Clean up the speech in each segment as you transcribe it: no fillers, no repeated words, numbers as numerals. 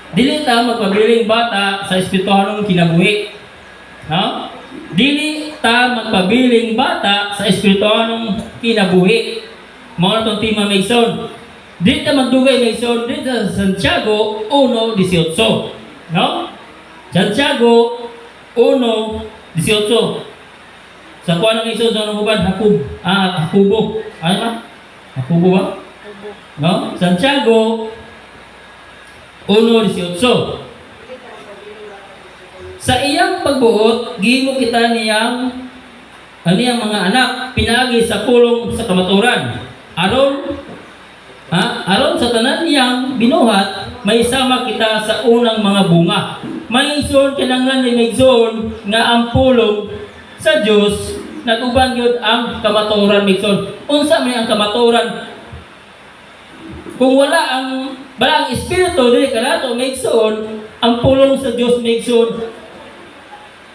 Dili ta magpabiling bata sa espirituhanong kinabuhi. No? Dili ta magpabiling bata sa espirituhanong kinabuhi. Mga itong tima Mason. Dili ta magdugay Mason dito sa Santiago 1:18. No? Santiago 1:18. Sa kuha ng Mason sa huban Hakubo. Ano ba? Hakubo ba? No? Santiago 1:18. Sa iyang pagbuot, gihimo kita niyang mga anak pinaagi sa pulong sa kamaturan. Aron sa tanan niyang binuhat, may sama kita sa unang mga bunga. May igsoon kinanglan ni igsoon nga ang pulong sa Dios nag-uban gyud ang kamaturan igsoon. Unsa may ang kamaturan? Kung wala ang balang espiritu dili kanato igsoon, ang pulong sa Dios igsoon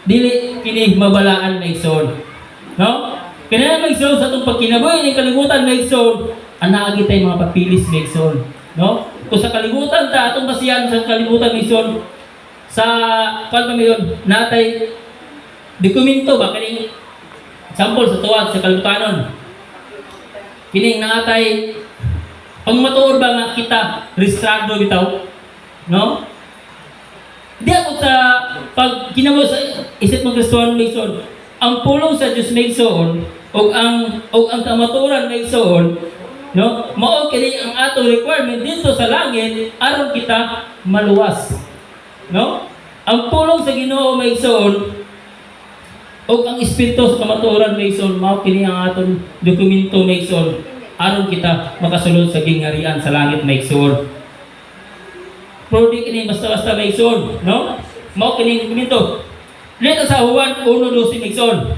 dili kini mabalaan igsoon. No? Kaya igsoon sa atong pagkinabuhi ni kalibutan igsoon, ana gitay mga papilis igsoon. No? Kung sa kalibutan ta atong basihan sa kalibutan igsoon sa kalpamiyon natay dokumento ba kini sample sa tuwad sa kalibutanon. Kini natay ang matuod ba nga kita registrado bitaw? No? Di ako sa pag kinabuhi sa isip ng Kristohan Mason, ang pulong sa Diyos Mason o ang kamaturan Mason, no? Mao kini ang atong requirement dito sa langit aron kita maluwas. No? Ang pulong sa Ginoo Mason o ang espiritu sa kamaturan Mason, mao kini ang atong dokumento Mason aron kita makasulod sa gingharian sa langit Mason. Pero di kini basta-basta Mason, no? Mao kini dokumento. Dito sa Juan 1:12 Mason.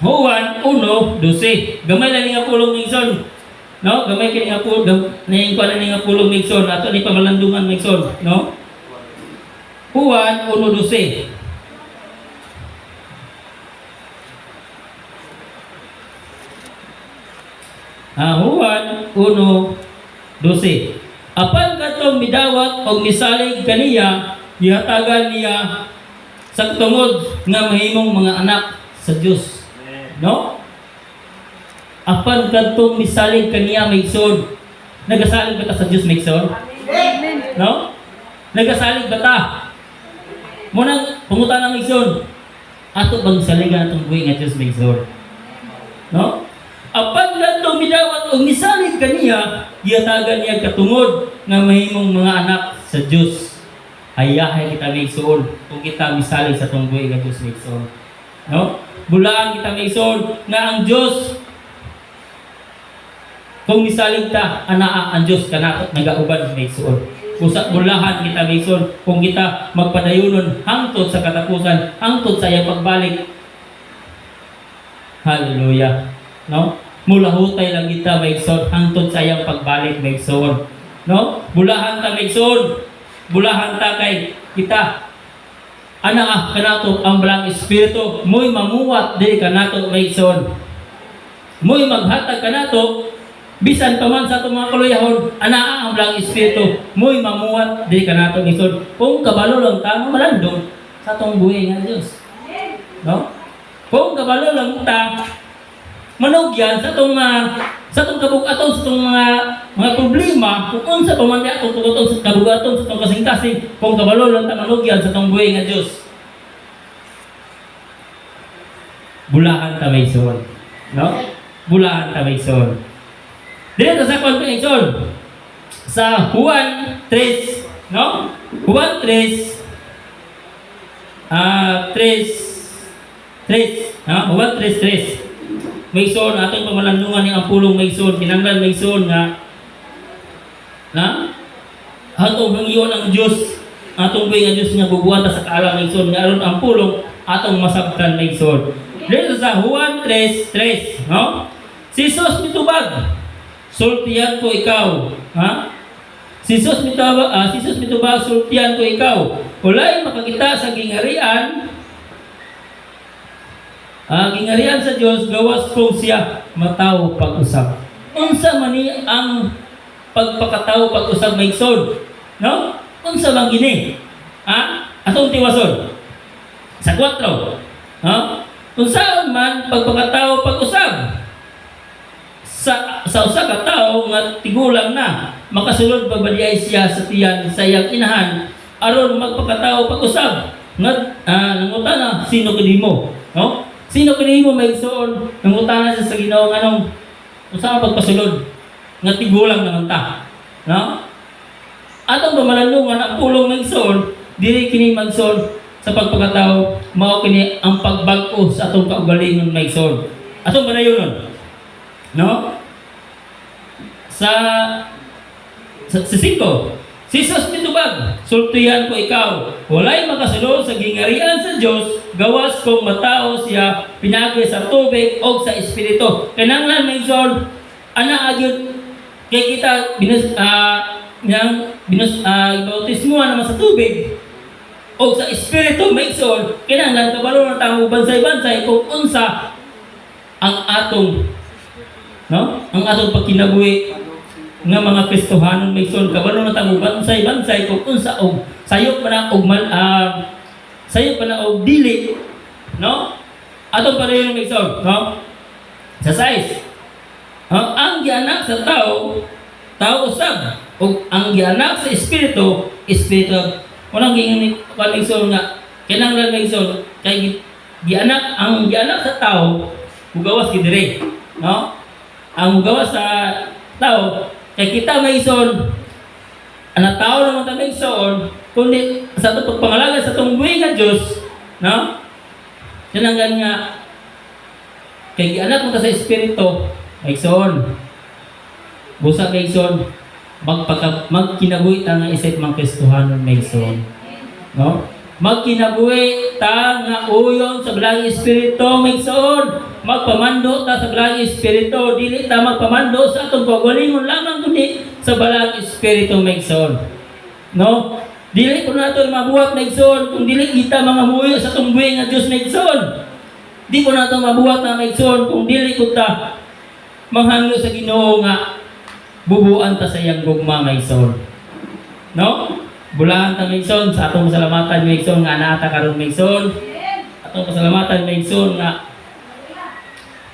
Juan 1:12. Gamay lang nga pulong Mason. No? Gamay kini nga pulong, ning kuan ni nga pulong Mason ato ni pamalandungan Mason, no? Juan 1:12. Juan 1:12. Apan katong midawat og misalig kaniya, gihatagan niya sa tungod nga mahimong mga anak sa Dios. No? Apan katong misalig kaniya Mason, nagasalig ba ta sa Dios Mason? No? Nagasalig ba ta? Muna pangutan ng Mason, ato bang saligan atong buhi nga Dios Mason? No? Apan katong midawat og misalig kaniya, gihatagan niya katungod nga mahimong mga anak sa Dios. Hayahay kita Mason kung kita misalig sa atong buhi nga Dios Mason. No? Bulaan kita Mason nga ang Dios kung misalig ta anaa ang Dios kanato nagauban Mason. Usa bulahan kita Mason kung kita magpadayonon hangtod sa katapusan, hangtod sa iyang pagbalik. Hallelujah. No? Mulahutay lang kita Mason hangtod sa iyang pagbalik Mason. No? Bulahan ta Mason. Bulahan ta kay kita. Ana kanato ang balang espiritu mo'y mamuwat dili kanato Mason. Mo'y maghatag kanato bisan pa man sa atong mga kaluyahon, ana ang balang espiritu mo'y mamuwat dili kanato Mason. Kung kabalo lang ta malandong sa atong buhi nga Dios. No? Kung kabalo lang ta manugyan sa atong kabugaton sa atong mga problema kung unsa pa man di atong tuguton sa kabugaton sa atong kasing-kasing kung kabalo lang ta manugyan sa atong buhi nga Dios. Bulahan ta Mason. No? Bulahan ta Mason. Dito sa kwan Mason. Sa Juan 3, no? Juan 3 Juan 3:3. Mason, atong pamalandungan ni ang pulong Mason, kinanglan Mason nga atong hangyon ang Dios, atong buhi nga Dios nga bubuhata sa kaala Mason nga aron ang pulong atong masabtan Mason. Dito sa Juan 3:3, no? Si Jesus mitubag, sultihan ko ikaw, Si Jesus mitubag, sultihan ko ikaw. Walay makakita sa gingharian. Gingharian sa Dios gawas kung siya mataw pag-usab. Unsa man ni ang pagpakataw pag-usab Mason? No? unsa man gini? Atong tiwason. Sa 4. Kung saan man pagpakatao pag-usab sa usa ka tawo nga tigulang na makasulod pabaliay siya sa tiyan sa iyang inahan aron magpakatao pag-usab nga nangutana sino kanimo, no? Sino kanimo may igsoon nangutana siya sa Ginoo nganong usa ka pagpasulod nga tigulang naman ta, no? Atong pamalandungan ang pulong ng igsoon dili kini magsoon sa pagpakatao mao kini ang pagbag-o sa atong kaugalingon may igsoon. Atong manayonon, no? Sa 5, si Jesus mitubag, sultihan ko ikaw, walay makasulod sa gingarian sa Dios, gawas kung matao siya pinagi sa tubig o sa espiritu. Kinahanglan may igsoon, ana agyud kay kita bautismuhan naman sa tubig o sa espiritu may igsoon, kinahanglan kabalo na tamo bansay-bansay kung unsa ang atong pagkinabuhi nga mga Kristohanon may igsoon, kabalo na tamo bansay-bansay kung unsa og sayop pa na og dili, no? Atong pareho may igsoon, no? Sa 6, ang gianak sa tao usab ug ang gianak sa espiritu walang gingon nga kinahanglan may igsoon kay ang gianak sa tao mugawas gid dire, no? Ang mugawas sa tao kay kita may igsoon ana tao naman ta may igsoon kundi sa atong pagpangalaga sa atong buhi nga Dios, no? Kinahanglan nga kay gianak mo ta sa espiritu may igsoon busa may igsoon magkinabuhi ta nga isip mga Kristohanon may igsoon, no? Magkinabuhi ta nga uyon sa bilang espiritu may igsoon, magpamando ta sa bilang espiritu, dili ta magpamando sa atong kaugalingon lamang kundi sa bilang espiritu may igsoon, no? Dili ko nato mabuhat may igsoon kung dili kita mga muyo sa atong buhi nga Dios may igsoon. Di ko nato mabuhat na may igsoon kung dili ko ta manghangyo sa Ginoo nga bubuan ta sa iyang gugma may igsoon, no? Bulahan ta may igsoon sa atong pasalamatan may igsoon nga anata karon may igsoon. Atong pasalamatan may igsoon nga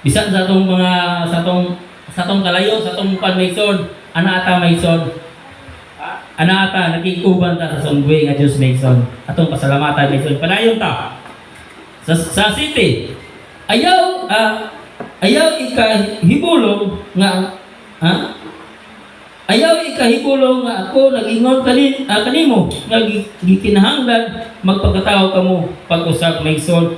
bisan sa atong kalayo sa atong pan may igsoon, anata may igsoon. Anata nakikuban ta sa sunggoy nga Dios may igsoon. Atong pasalamatan may igsoon. Padayon ta. Sa city. Ayaw ikahibulong nga ako nagingon kanimo nga gikinahanglan magpakatao kamo pag-usab may igsoon.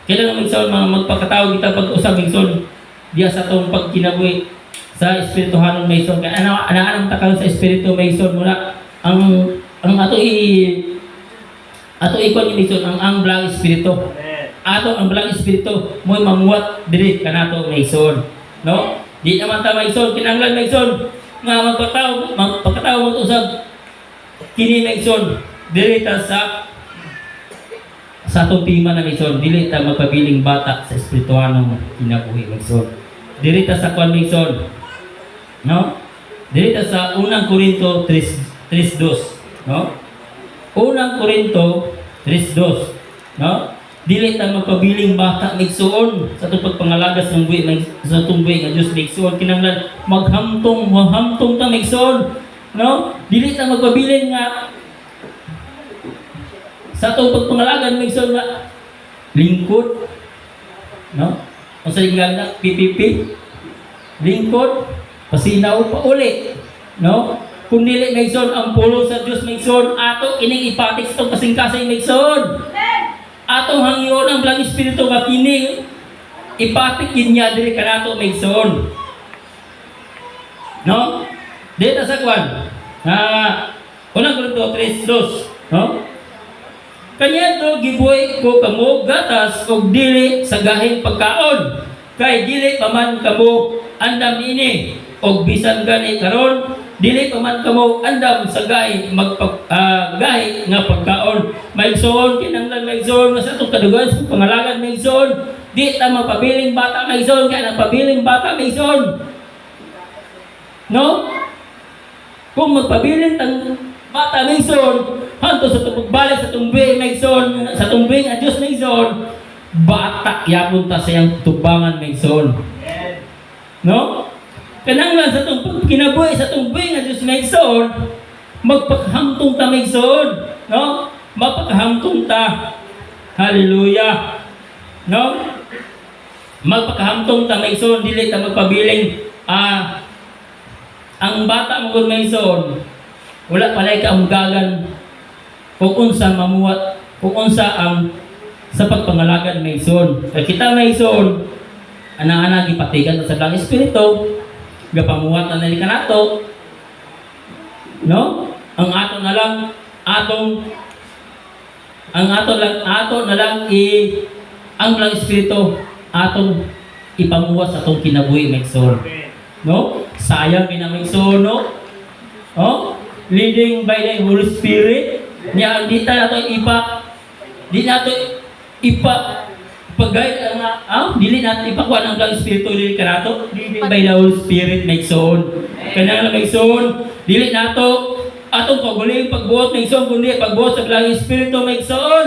Kailangan may igsoon mga magpakatao kita pag-usab may igsoon diya sa atong pagkinabuhi sa espirituhanon may igsoon. Kaya anang takal sa espiritu may igsoon muna ang ato ikon may igsoon ang blang espiritu. Ang blang espiritu mo'y mamuwat diri kanato may igsoon, no? Di naman ta may igsoon kinahanglan may igsoon nga magpakatao mag-usab kini may igsoon dili ta sa atong pima na may igsoon, dili ta magpabiling bata sa espirituhanong kinabuhi may igsoon. Dili ta sa kwan may igsoon, no? Dili ta sa 1 Korinto 3:2, no? 1 Korinto 3:2, no? Dili ta magpabiling bata may igsoon sa atong pagpangalagas ng buhi sa atong buhi nga Dios may igsoon. Kinahanglan maghamtong ta may igsoon, no? Dili ta magpabiling nga sa atong pagpangalagan may igsoon nga lingkod, no? Ang sa na PPP lingkod pasinaw pa uli, no? Kung dili may igsoon ang pulo sa Dios may igsoon ato ining ipatik sa kasing-kasing may igsoon. Atong hangyon ang blang espiritu nga kini ipatik niya diri kanato may igsoon, no? Dito sa kwan unang Korinto 3:2, no? Kanya to gibuhay ko kamo gatas og dili sa gahing pagkaon kay dili pa man kamo andam ini og bisan gani karon dili pa man kamo andam sa gahi gahi nga pagkaon may igsoon. Kinahanglan may igsoon nga sa atong kadugan sa pangalagan may igsoon di ta mapabiling bata may igsoon kaya nagpabiling bata may igsoon, no? Kung magpabiling bata Mason, hanto sa tumagbalik sa tumbing Mason, sa tumbing ang Diyos Mason, bata yapon ta sayang tubangan Mason. No? Kananglan sa itong kinabuhi sa tumbing ang Diyos Mason, magpakahamtong ta Mason. No? Magpakahamtong ta. Hallelujah. No? Magpakahamtong ta Mason, dili ta magpabiling ang bata mo kung Mason, wala palay ka ang gagan kung unsa mamuhat, kung unsa ang sa pagpangalagan Mason. Kaya kita Mason, ana-ana gipatigan sa lang espiritu, gapamuhat na nalika nato. No? Ang ato na lang ang lang espiritu atong ipamuhat sa atong kinabuhi Mason. No? Sayang Mason, no? Oh? Leading by the Holy Spirit. Nya di ta nato pag-guide dili natin ipakuha ng lang espiritu dili kanato, leading by the Holy Spirit Mason. Kanang Mason, dili nato atong paguling pagbuot Mason kundi pagbuot sa lang espiritu Mason.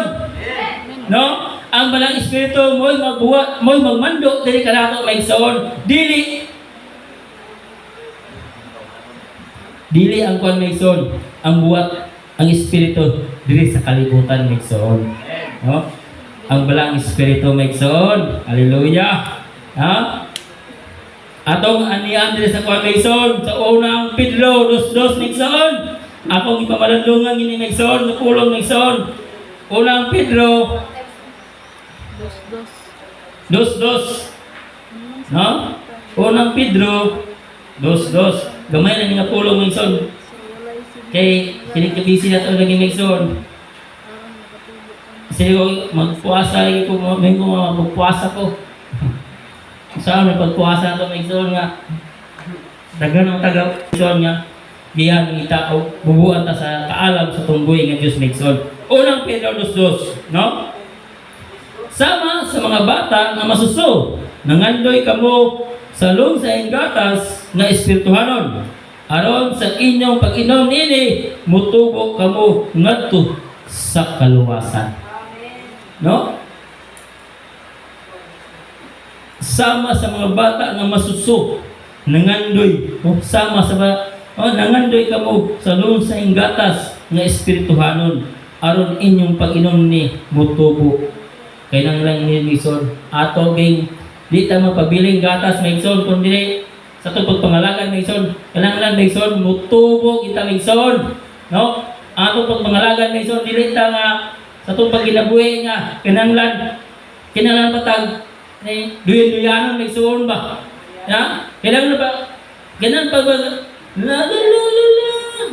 No? Ang balang espiritu mo'y magbuhat, mo'y magmando dili kanato Mason. Dili ang kwan Mason, ang buhat ang espiritu dili sa kalibutan Mason. No? Ang balang espiritu Mason. Hallelujah. Ha? Atong anian diri sa kwan Mason sa unang Pedro 2:2 Mason. Akong ipamalandungan gini Mason, napulong Mason. Unang Pedro 2:2. No? Unang Pedro 2:2. Gamay na nga pulong Mason. Kay kinikabisi na ito lagi Mason. Kasi ko magpuasa ko magpuasa ko. Saan may pagpuasa na ito Mason nga. Dagan ang taga Mason nga. Diyan ng tao bubuan ta sa kaalam sa tunggoy nga Diyos Mason. Unang Pedro 2:2, no? Sama sa mga bata nga masuso, nangandoy kamo sa lung sa gatas na espirituhanon. Aron sa inyong pag-inom nini, mutubo kamo ngadto sa kaluwasan. No? Sama sa mga bata nga masuso, nangandoy, sama sa nangandoy kamo sa lung sa gatas na espirituhanon. Aron inyong pag-inom ni mutubo. Kaya nang lang ini Mason, ato ging di ta mapabiling gatas Mason kundi sa itong pagpangalagan Mason. Kailangan Mason, mutubo kita Mason. No? Ato pagpangalagan Mason, dili ta nga sa itong pagkinabuhi nga kinanglan patag duyan-duyanon Mason ba? Ya? Kailangan ba? Ganun pa ba?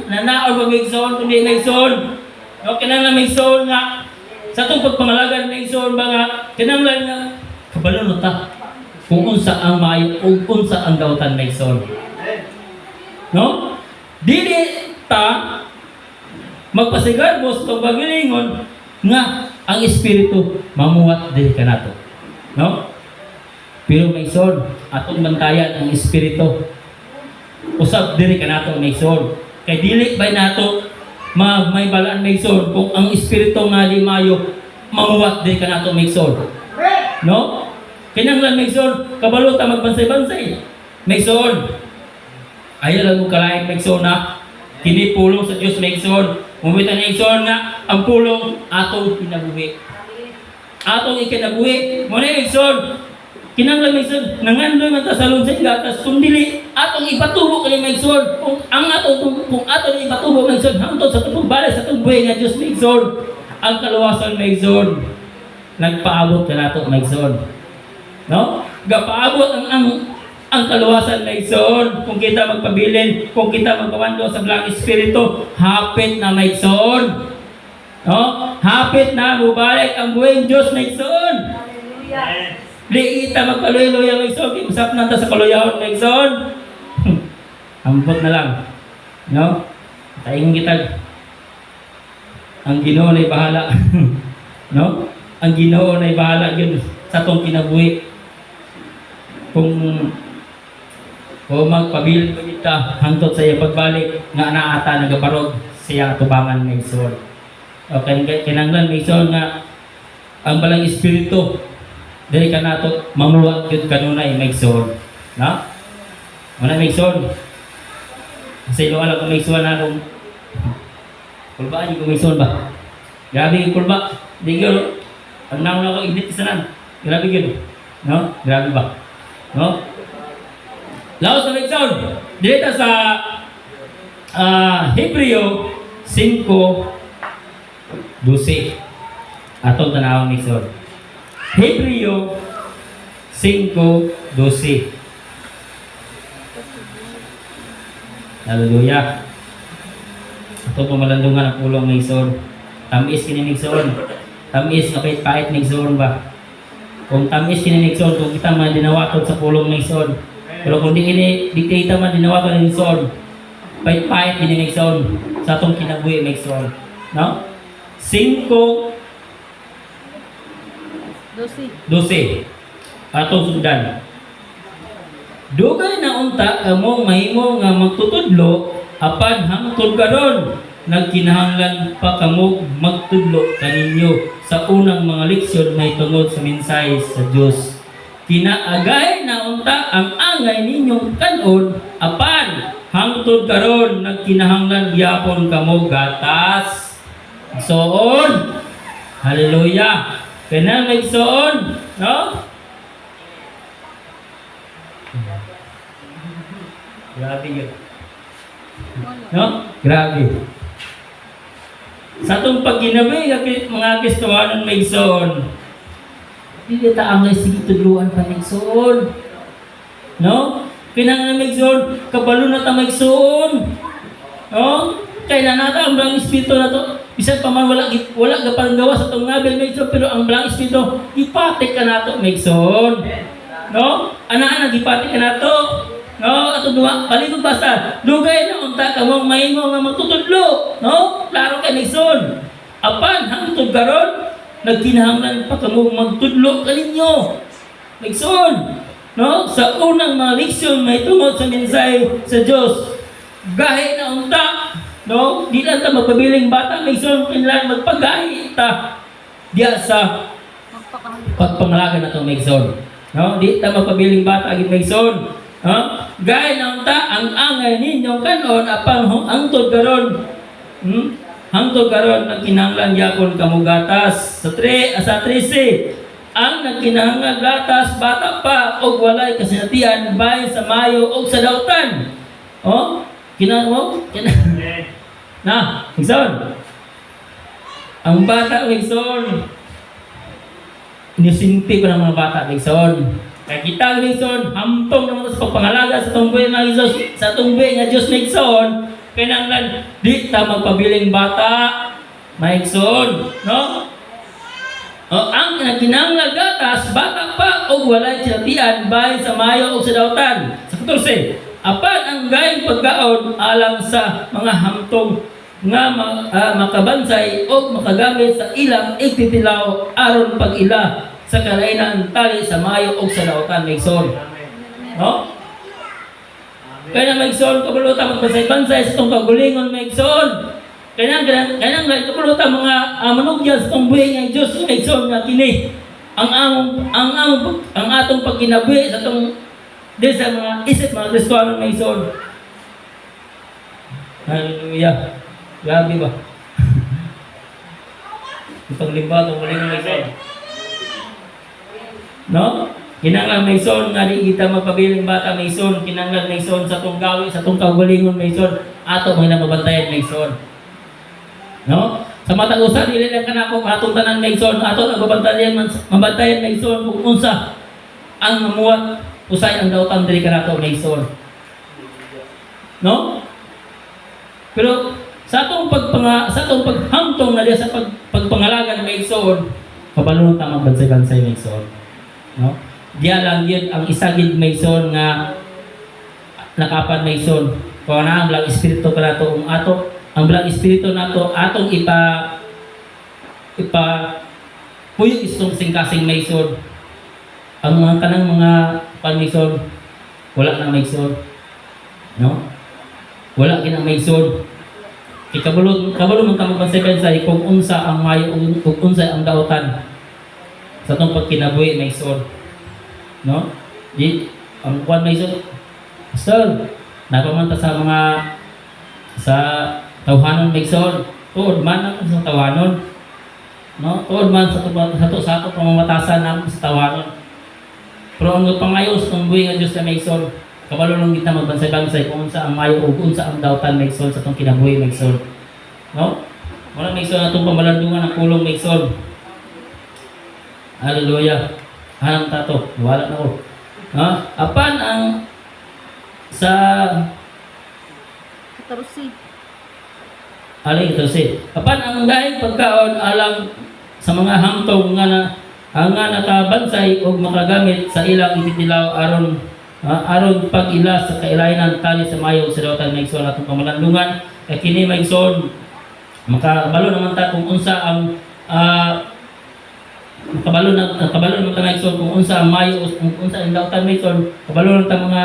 Nanaor ba Mason kundi Mason? No? Kinanglan Mason nga sa itong pagpangalagan Mason ba nga kinanglan nga kabalo ta kung unsa ang maayo, kung unsa ang dautan Mason. No? Dili ta magpasigad mo sa paggilingon nga ang espiritu mamuhat dili kanato. No? Pero Mason, atong bantayan ang espiritu. Usab dili kanato Mason. Kay dili bay nato may balaan Mason kung ang espiritu nga di maayo mamuhat dili kanato Mason. No? Kinanglan Mason, kabalo ta magbansay-bansay. Mason, ayaw lang mo kalahin Mason na kini pulong sa Diyos Mason. Mumita Mason nga ang pulong atong kinabuhi. Atong ikinabuhi. Muna Mason, kinanglan Mason, nangandoy man ta sa lung sa gatas kung dili atong ipatubo kay Mason. Kung atong ipatubo Mason, hangtod sa tubong balay sa tubong buhay nga Diyos Mason. Ang kaluwasan Mason, nagpaabot ka nato Mason. No? Gapaabot ang kaluwasan Mason kung kita magpabilin, kung kita magkawando sa Blang Espiritu, hapit na Mason. No? Hapit na mubalik ang buhay Diyos Mason. Hallelujah. Di kita magkaluya-luya Mason, usap na ta sa kaluyahon Mason. Ambot na lang. No? Taing kita. Ang Ginoo na'y bahala. No? Ang Ginoo na'y bahala yun sa tong kinabuhi. Kung magpabilin ko kita hangtod sa iya pagbalik nga anaata nagaparog siya atubangan may son. Okay, kinanglan may son nga ang balang espiritu dili ka nato mamuwat gyud kanunay may son. No? Wala may son. Kasi ilo alam kung may son na kung kulbaan yung may son ba? Grabe yung kulba. Di yun. Ang nauna ko init isanan. Grabe yun. No? Grabe ba? No? Laos na may son. Dito sa Hebreo 5:12 atong tanawang may son. Hebreo 5:12. Hallelujah. Ito pumalandungan ang pulong ng Igsoon. Tamis kini ng Igsoon. Tamis nga pait-pait ng Igsoon ba? Kung tamis kini ng Igsoon, kung kita man dinawaton sa pulong ng Igsoon. Pero kung di kita man dinawaton ng Igsoon, pait-pait kini ng Igsoon sa atong kinabuhi ng Igsoon. No? 5:12. Atong sundan. Dugay na unta kamong mahimo nga magtutudlo apan hangtod karon nagkinahanglan pa kamo magtudlo kaninyo sa unang mga leksyon may tungod sa mensahe sa Dios. Kinaagay na unta ang angay ninyong kanon apan hangtod karon nagkinahanglan gyapon kamo gatas. Soon. Hallelujah. Kana may soon, no? Grabe yun. No? Grabe. Sa itong pagginabi, mga Kristohanon may son. Hindi ta angay sige tudluan pa may son. No? Kinahanglan may son, kabalo na ta may son. No? Kaya na nata ang belang espiritu na to. Bisan pa man wala ka parang gawa sa itong ngabel may son, pero ang belang espiritu, ipatik ka na to may son. No? Ana-ana, ipatik ka na to. No, ato duwa, balikod basta. Dugay na unta kamong mahimo nga magtutudlo, no? Klaro kay Nixon. Apan hangtod karon nagkinahanglan pa kamo magtudlo kaninyo. Nixon, no? Sa unang mga leksyon may tungod sa mensahe sa Dios. Gahi na unta, no? Di lang ta magpabiling bata Nixon, kinahanglan magpagahi ta diya sa pagpangalaga nato Nixon. No? Di ta magpabiling bata gid Nixon. Gaya na unta ang angay ninyo kanon apang hangtod karon. Hangtod karon nagkinahanglan gyapon kamo gatas. Sa 13 ang nagkinahanglan gatas bata pa og walay kasinatian bahin sa mayo og sa dautan. Na, Igsoon. Ang bata Igsoon. Inisimpi ko ng mga bata Igsoon. Kaya kita Nixon, hamtong naman sa pagpangalaga sa tumbuhay ng Diyos, sa tumbuhay ng Diyos Nixon, kinanglan, di ta magpabiling bata, Nixon, no? Ang kinanglan gatas, bata pa, o walay sinatian, bahin sa mayo o sa dautan. Sa 14, apan ang gayong pagkaon, alang sa mga hamtong nga makabansay o makagamit sa ilang igtitilaw aron pag-ila sa kalainan tali sa mayo o sa lautan Nixon. No? Kaya Nixon, kabulutan magbansay-bansay sa itong kagulingon Nixon. Kaya kabulutan mga manugyan sa itong buhay ng Diyos Nixon nga kini. Ang atong pagkinabuhi sa itong sa mga isip mga Kristohanon Nixon. Hallelujah. Grabe ba? Itong limba, itong kagulingon Nixon. No? Kinanglan may son nga di kita magpabiling bata may son, kinanglan may son sa tong gawi sa tong kagalingon may son, ato mga mabantayan may son. No? Sa matag usa dili lang kanako atong tanan may son, ato nagabantayan mabantayan may son kung unsa ang mamuwat usay ang dautan diri kanato may son. No? Pero sa atong paghamtong na diya sa pagpangalaga may son, kabalo ta magbansay-bansay may son. No? Diya lang yun ang isagid Mason nga nakapan Mason. Kung na ang belang espiritu ka nato ang belang espiritu nato atong ipa puyog isong singkasing Mason. Ang mga kanang mga pan-Mason wala na Mason. No? Wala kinang Mason. kabalo man ta magpansay kung unsa ang mayo ug unsa ang daotan sa tong pagkinabuhi may igsoon. No? Di ang kwan may igsoon. Pastor, napamanta sa mga sa tawhanon may igsoon. Tuod man ang sa tawhanon. No? Tuod man sa to pamamatasan namin sa tawhanon. Pero ang pangayo sa tong buhi nga Dios na may igsoon. Kabalo lang kita magbansay-bansay kung unsa ang mayo ug unsa ang daotan may igsoon sa tong kinabuhi may igsoon. No? Wala may igsoon atong pamalandungan ang kulong may igsoon. Hallelujah. Hanang tato, wala na ko. Ha? Apan ang sa Tarusi. alay kasi. Apan ang dahil pagkaon alang sa mga hamtong nga nakabansay o makagamit sa ilang ibitilaw aron pag-ila sa kailainan tali sa mayo sa daotan may igsoon atong pamalandungan kay kini may igsoon makabalo naman ta kung unsa ang kabalo naman ta may igsoon kung unsa ang mayo kung unsa ang daotan may igsoon kabalo lang ta mga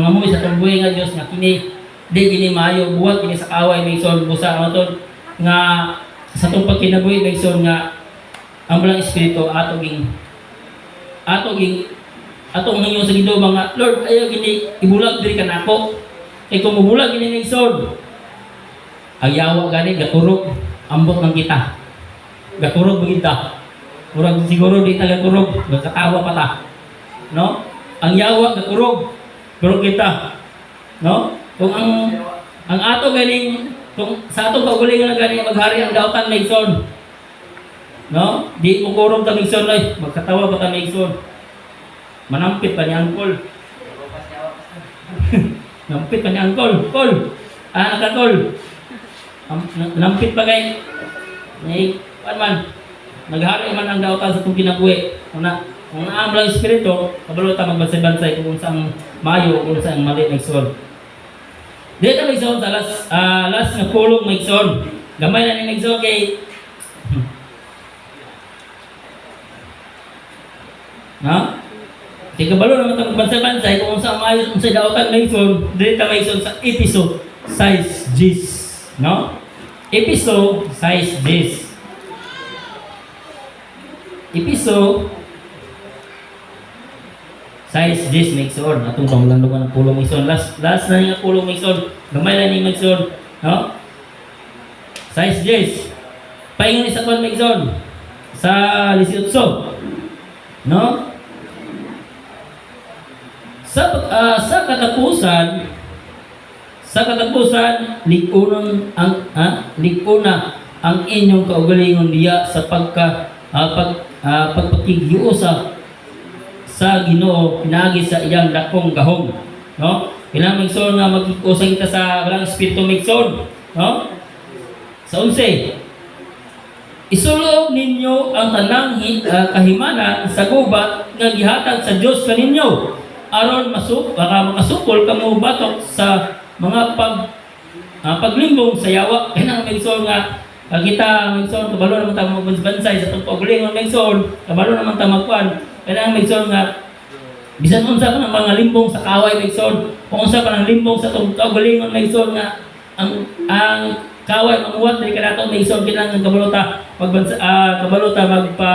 muwi sa tong buhi nga Dios nga kini di gini mayo buhat kini sa kaway may igsoon busa aton nga sa tong pagkinabuhi may igsoon nga ang walang espiritu atong ngayon sa Ginoo mga Lord ayo gini ibulag diri kanako kay kung mubulag gini may igsoon ayawa gani gaturog ambot man kita gaturog kita murag siguro di taga turog gakatawa pa ta no ang yawa gaturog turog kita no kung ang ato galing kung sa ato kaugalingon gani maghari ang daotan may igsoon no di mo kurog ta may igsoon ay magkatawa pa ta may igsoon manampit pa ni angkol nampit pa ni angkol nakakol nampit pa kay ni man naghari man ang daotan sa itong kinabuhi. Kung naam lang espiritu, kabalo ta magbansay-bansay kung saan mayo, kung saan mali na igsoon. Dito may igsoon sa last nga pulong may igsoon. Gamay na ni igsoon kay kay kabalo naman ta magbansay-bansay kung saan mayo, kung saan daotan may igsoon. Dito may igsoon sa episode size Gs. No? Episode size Gs. Episode size this makes on atong panglandungan ng pulong makes on last na nga pulong makes on gamay na ni makes on no size this paingon isa kon makes on sa 18 no sa katapusan ligunon liguna ang inyong kaugalingon diya sa pagpakighiusa sa Ginoo pinagi sa iyang dakong gahom no kailangan magson nga magkiusa kita sa walang espiritu magson no sa 11 isulog ninyo ang tanang kahimanan sa gubat nga gihatag sa Dios kaninyo aron makasukol kamo batok sa mga paglimbong sa yawa kailangan magson nga kita magson kabalo naman ta magbansay sa pagpagulingon magson kabalo naman ta magkuan kailangan magson nga bisan unsa pa ng mga limbong sa kaway magson kung unsa pa ng limbong sa pagpagulingon magson nga ang kaway mamuwat diri kanato magson kailangan kabalo ta kabalo ta magpa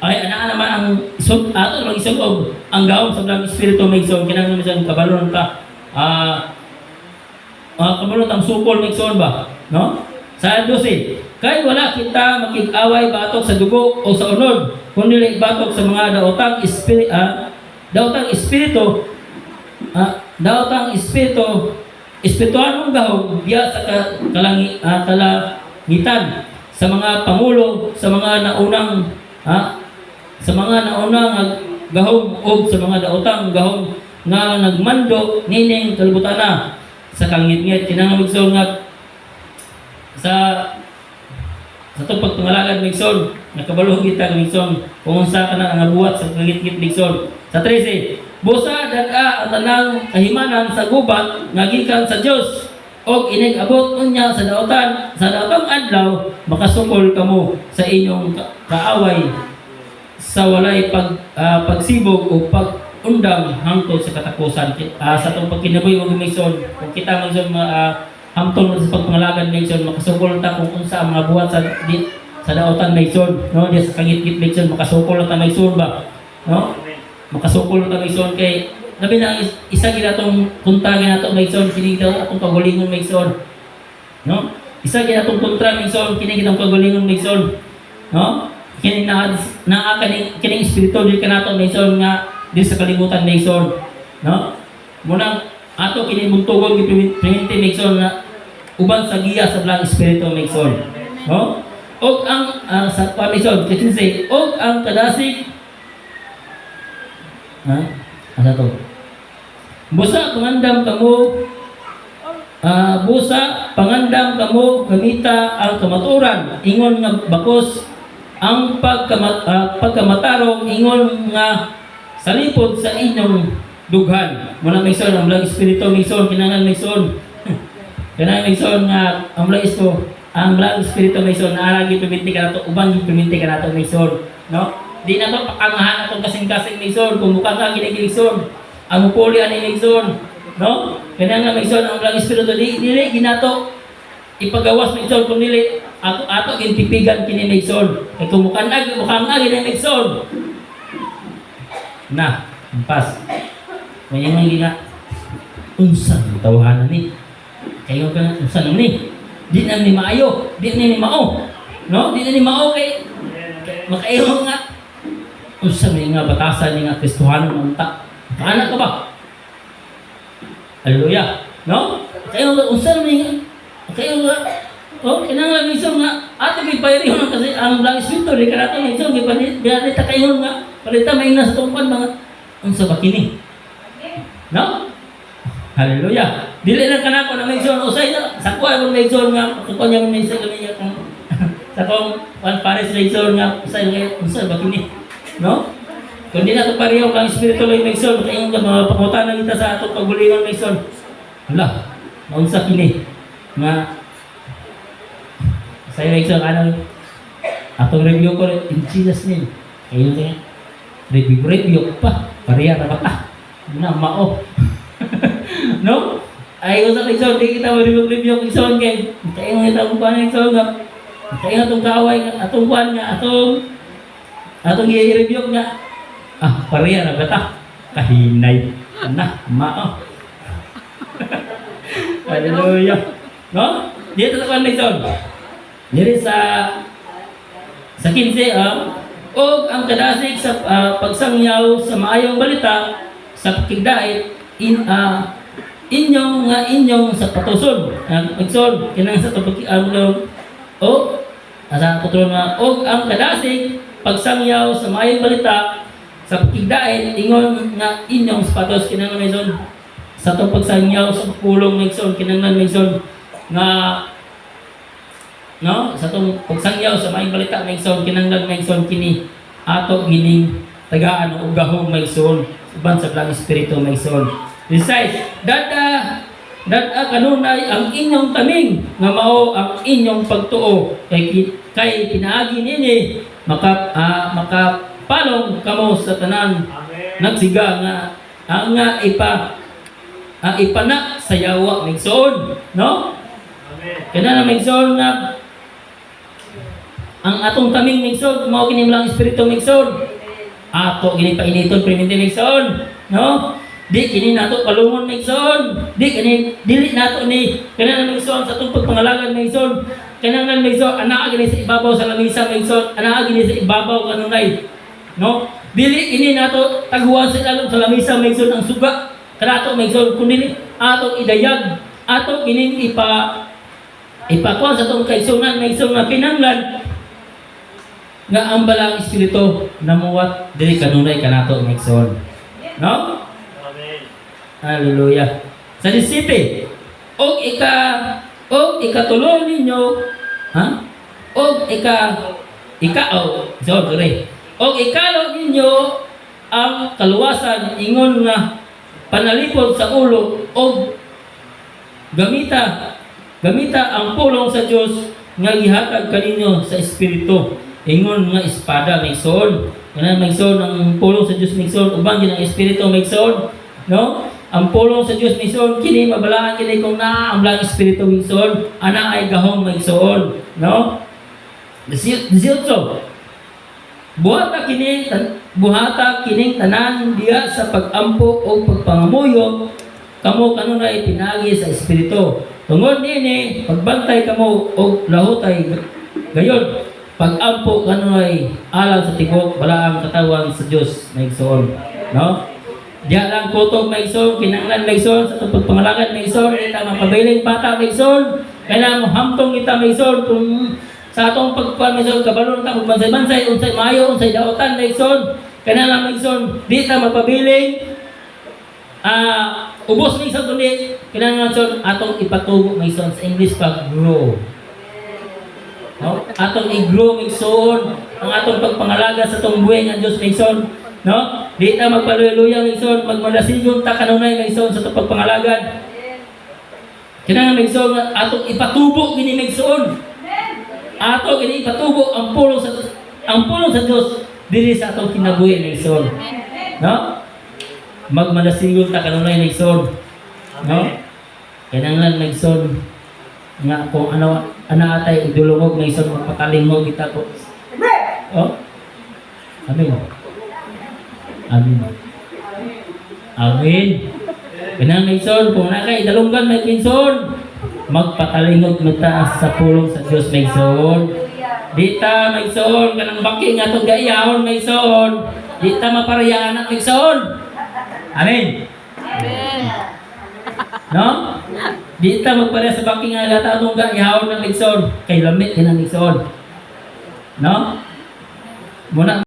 ay ana naman ang ato magisugod ang gawom sa mga espiritu magson kailangan magson kabalo ta kabalo ta sukol magson ba no sa 12, kay wala kita makig-away batok sa dugo o sa unod, kundi batok sa mga daotang espirituanong gahom diya sa kalangitan sa mga pangulo, sa mga naunang gahom o sa mga daotang gahom nga nagmando nining kalibutan na sa kangit-ngit kinahanglan magsuon nga sa itong pagpangalagan Migson nakabaluhog kita Migson kung unsa ka na ang buhat sa kangit-ngit Migson sa 13 busa daga ang tanang kahimanan sa gubat nga gikan sa Dios og inigabot unya sa daotan sa daotang adlaw makasukol kamo sa inyong kaaway sa walay pagsibog o pag-undang hangtod sa katapusan sa itong pagkinabuhi og Migson kung kita Migson hamtong sa pagpangalagan Mason, makasukol ta kung unsa ang mga buhat sa daotan Mason, no? Di sa kangit-git Mason, makasukol ta Mason ba, no? Makasukol ta Mason kay labi na isa ginatong punta ginato Mason, kini daw atong pagalingon Mason, no? Isa ginatong kontra Mason, kini ginatong pagalingon Mason, no? Kini na kining espiritu di kanato Mason nga di sa kalibutan Mason, no? Muna ato kini buntugon gipriminti Mason na uban sa giya sa blang espiritu Mason, no? Og ang sa Mason kasi og ang kadasig ano to? Busa pangandam kamo gamita ang kamaturan ingon nga bakos ang pagkamatarong ingon nga salipod sa inyong dughan. Muna Mason ang blang espiritu Mason kinahanglan Mason. Kinahanglan Mason nga ang blang espiritu Mason naaragi piminti ka nato ubang piminti ka nato Mason, no? Di na to pakangahan atong kasing-kasing Mason kung mukha nga ginigil Mason. Ang mupuli ani Mason, no? Kinahanglan Mason ang blang espiritu dili ginato ipagawas Mason kung dili ato ginpipigan kini Mason. Kay kung mukha nga gini Mason. Na, pas. May mga gina unsan tawanan ni. Kayo ka unsan ni. Di na ni maayo, di na ni mao. No? Di na ni mao kay makaiho nga unsan ni nga batasan ni nga Kristohanon unta. Anak ka ba? Haleluya. No? Kayo unsan ni kayo nga kinahanglan Mason nga ato gipayriho kasi ang blang espiritu di kanato Mason gipanita kayo nga palita may nasa tungkod mga unsa ba kini? No? Haleluya. Dili lang kanako na Mason usay na sa kuha mo Mason nga kuha niya mo Mason kami kung sa kong pares Mason nga usay nga unsa ba kini? No? Kung di na ito pareho kang espiritu lang Mason kayo nga mga pangutan kita sa atong pagulingon Mason. Hala, unsa kini? Nga saya Mason anong atong review ko in Jesus name. Kayo nga review pa pareha ra ba na mao. No? Ay usa Mason di kita review Mason kay kayo nga itong kuan Mason nga kayo atong kaway atong kuan nga atong i-review nga pareha ra ba kahinay na mao. Hallelujah. No? Dito sa kuan Mason. Diri sa 15 og ang kadasig sa pagsangyaw sa maayong balita sa pakigdait inyong sa patusod Mason kinang sa asa tutulong nga og ang kadasig pagsangyaw sa maayong balita sa pakigdait ingon nga inyong sapatos kinahanglan Mason sa to pagsangyaw sa pulong Mason kinahanglan Mason nga no sa tong pagsangyaw sa maayong balita Mason kinahanglan Mason kini ato gining tagaan og gahom Mason uban sa blang espiritu Mason. Besides dada kanunay ang inyong taming nga mao ang inyong pagtuo kay pinaagi nini makapalong kamo sa tanan. Amen. Nagsiga nga ipanak sa yawa Mason, no? Amen. Kana na Mason nga ang atong taming Mason mao kini lang espiritu Mason. Ato gini painiton priminti Mason, no? Di kini nato palungon Mason. Dili nato ni kana na Mason sa atong pagpangalagan Mason. Kanang Mason anaa gini sa ibabaw sa lamisa Mason, anaa gini sa ibabaw kanunay. No? Dili ini nato taguan sa ilalom sa lamisa Mason ang suga. Kanato Mason kundi ato idayag, ato kini ipakuan sa atong kaigsunan Mason nga kinahanglan nga ang balang espiritu namuwat dili kanunay kanato Mason. No? Amen. Hallelujah. Sa 17 og ikatulo ninyo og ikalo ninyo ang kaluwasan ingon nga panalipod sa ulo og gamita ang pulong sa Dios nga gihatag kaninyo sa espiritu ingon nga espada Mason. Kanang Mason ang pulong sa Dios Mason ubang gid ang espiritu Mason, no? ang pulong sa Dios mison kini mabalaan kini kung naa ang lang espiritu mison ana ay gahom magsuon, no? 18. Buhata kining tanan diya sa pagampo o pagpangamuyo kamo kanunay pinagi sa espiritu. Tungod nini pagbantay kamo og lahutay gayon pagampo kanunay alang sa tibok balaang katawan sa Dios maigsoon, no? Diya lang kutob maigsoon kinahanglan maigsoon sa itong pagpangalagad maigsoon kita mapabiling bata maigsoon kailangan mo hamtong kita maigsoon kung sa atong pagpamaigsoon kabalon ta magbansay-bansay unsay maayo unsay daotan maigsoon kailangan maigsoon di ta mapabiling ubos maigsoon kundi kailangan maigsoon atong ipatubo maigsoon sa English pag grow, no? Atong i-grow maigsoon ang atong pagpangalaga sa atong buhay nga Dios maigsoon, no? Di ta magpaluya maigsoon magmalasigon ta kanunay maigsoon sa atong pagpangalagad kailangan maigsoon atong ipatubo gini maigsoon ato gini ipatubo ang pulong sa Dios diri sa atong kinabuhi maigsoon, no? Magmalasigon ta kanunay maigsoon, no? Kinahanglan maigsoon nga kung ano atay idulungog maigsoon magpakalingog kita ko. Oh. Amen. Amen. Amen. Kinahanglan maigsoon kung nakay idalunggan maigsoon magpakalingog mata sa pulong sa Dios maigsoon. Di ta maigsoon kanang baki nga tong gaiyahon maigsoon. Di ta maparayaan at maigsoon. Amen. Amen. No? Di ta magpareha sa baki nga lata tong gaiyahon ng maigsoon kay lamit kinang maigsoon. No? Muna